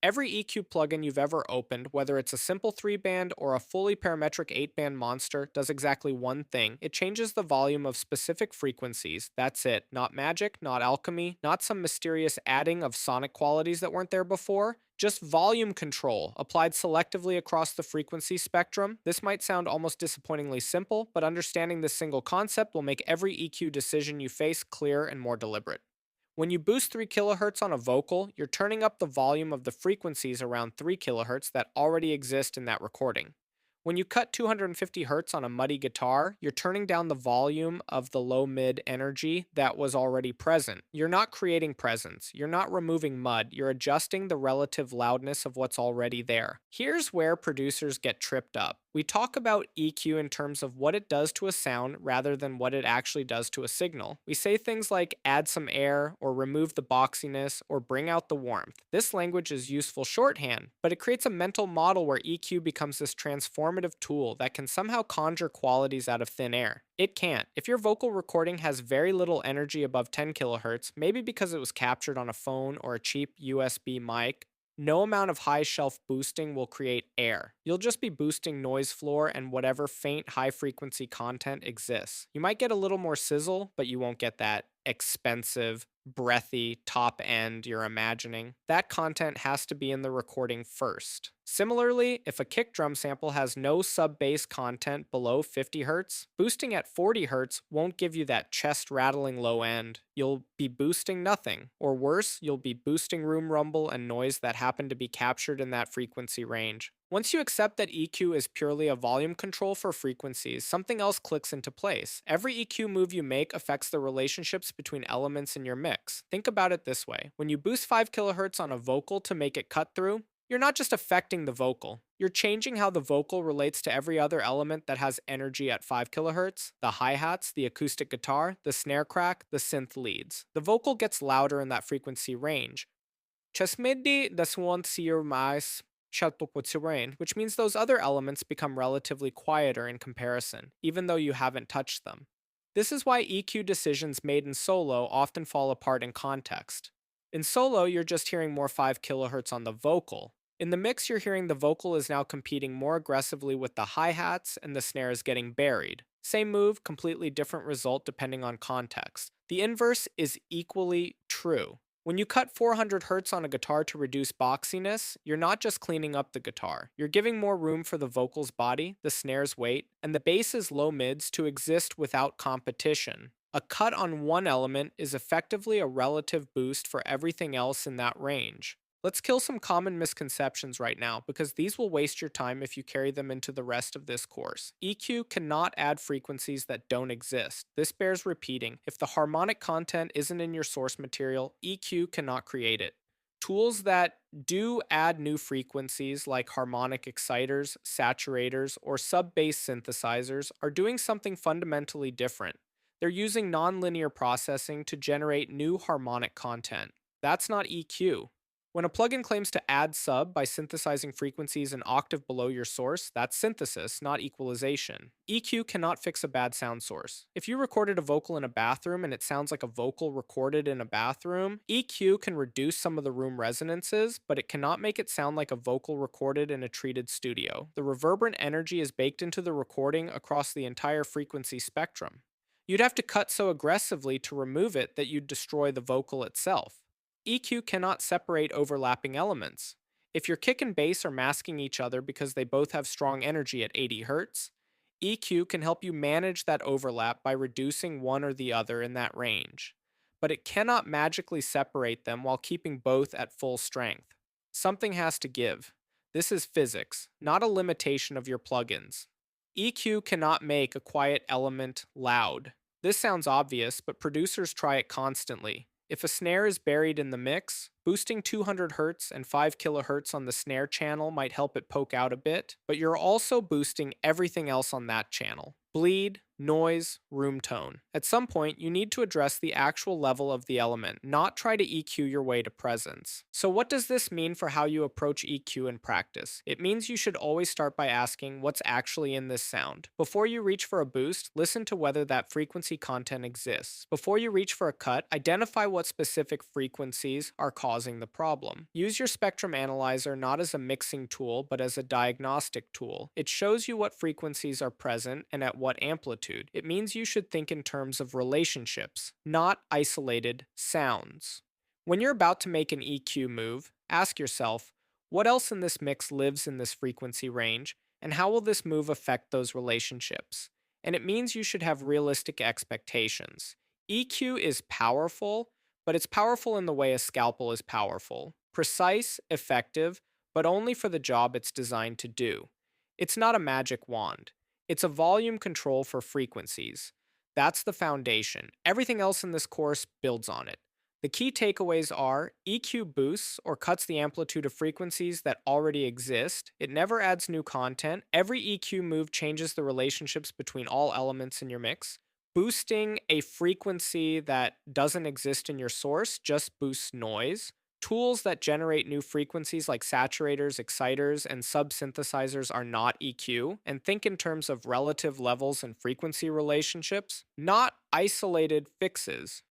Every EQ plugin you've ever opened, whether it's a simple 3-band or a fully parametric 8-band monster, does exactly one thing. It changes the volume of specific frequencies. That's it. Not magic, not alchemy, not some mysterious adding of sonic qualities that weren't there before. Just volume control, applied selectively across the frequency spectrum. This might sound almost disappointingly simple, but understanding this single concept will make every EQ decision you face clear and more deliberate. When you boost 3 kilohertz on a vocal, you're turning up the volume of the frequencies around 3 kilohertz that already exist in that recording. When you cut 250 hertz on a muddy guitar, you're turning down the volume of the low mid energy that was already present. You're not creating presence, you're not removing mud, you're adjusting the relative loudness of what's already there. Here's where producers get tripped up. We talk about EQ in terms of what it does to a sound rather than what it actually does to a signal. We say things like add some air, or remove the boxiness, or bring out the warmth. This language is useful shorthand, but it creates a mental model where EQ becomes this transformative tool that can somehow conjure qualities out of thin air. It can't. If your vocal recording has very little energy above 10 kilohertz, maybe because it was captured on a phone or a cheap USB mic, no amount of high shelf boosting will create air. You'll just be boosting noise floor and whatever faint high frequency content exists. You might get a little more sizzle, but you won't get that expensive, breathy top end you're imagining. That content has to be in the recording first. Similarly, if a kick drum sample has no sub bass content below 50 Hz, boosting at 40 Hz won't give you that chest rattling low end. You'll be boosting nothing. Or worse, you'll be boosting room rumble and noise that happen to be captured in that frequency range. Once you accept that EQ is purely a volume control for frequencies, something else clicks into place. Every EQ move you make affects the relationships between elements in your mix. Think about it this way. When you boost 5 kilohertz on a vocal to make it cut through, you're not just affecting the vocal. You're changing how the vocal relates to every other element that has energy at 5 kilohertz: the hi-hats, the acoustic guitar, the snare crack, the synth leads. The vocal gets louder in that frequency range. Chasmidi daswant sir mais shalpukwatsirain, which means those other elements become relatively quieter in comparison, even though you haven't touched them. This is why EQ decisions made in solo often fall apart in context. In solo, you're just hearing more 5 kilohertz on the vocal. In the mix, you're hearing the vocal is now competing more aggressively with the hi-hats and the snare is getting buried. Same move, completely different result depending on context. The inverse is equally true. When you cut 400 Hz on a guitar to reduce boxiness, you're not just cleaning up the guitar. You're giving more room for the vocal's body, the snare's weight, and the bass's low mids to exist without competition. A cut on one element is effectively a relative boost for everything else in that range. Let's kill some common misconceptions right now, because these will waste your time if you carry them into the rest of this course. EQ cannot add frequencies that don't exist. This bears repeating. If the harmonic content isn't in your source material, EQ cannot create it. Tools that do add new frequencies, like harmonic exciters, saturators, or sub-bass synthesizers, are doing something fundamentally different. They're using nonlinear processing to generate new harmonic content. That's not EQ. When a plugin claims to add sub by synthesizing frequencies an octave below your source, that's synthesis, not equalization. EQ cannot fix a bad sound source. If you recorded a vocal in a bathroom and it sounds like a vocal recorded in a bathroom, EQ can reduce some of the room resonances, but it cannot make it sound like a vocal recorded in a treated studio. The reverberant energy is baked into the recording across the entire frequency spectrum. You'd have to cut so aggressively to remove it that you'd destroy the vocal itself. EQ cannot separate overlapping elements. If your kick and bass are masking each other because they both have strong energy at 80 Hz, EQ can help you manage that overlap by reducing one or the other in that range. But it cannot magically separate them while keeping both at full strength. Something has to give. This is physics, not a limitation of your plugins. EQ cannot make a quiet element loud. This sounds obvious, but producers try it constantly. If a snare is buried in the mix, boosting 200 Hz and 5 kHz on the snare channel might help it poke out a bit, but you're also boosting everything else on that channel. Bleed, noise, room tone. At some point, you need to address the actual level of the element, not try to EQ your way to presence. So, what does this mean for how you approach EQ in practice? It means you should always start by asking what's actually in this sound. Before you reach for a boost, listen to whether that frequency content exists. Before you reach for a cut, identify what specific frequencies are causing the problem. Use your spectrum analyzer not as a mixing tool, but as a diagnostic tool. It shows you what frequencies are present and at what amplitude. It means you should think in terms of relationships, not isolated sounds. When you're about to make an EQ move, ask yourself, what else in this mix lives in this frequency range, and how will this move affect those relationships? And it means you should have realistic expectations. EQ is powerful, but it's powerful in the way a scalpel is powerful. Precise, effective, but only for the job it's designed to do. It's not a magic wand. It's a volume control for frequencies. That's the foundation. Everything else in this course builds on it. The key takeaways are EQ boosts or cuts the amplitude of frequencies that already exist. It never adds new content. Every EQ move changes the relationships between all elements in your mix. Boosting a frequency that doesn't exist in your source just boosts noise. Tools that generate new frequencies like saturators, exciters, and subsynthesizers are not EQ, and think in terms of relative levels and frequency relationships, not isolated fixes.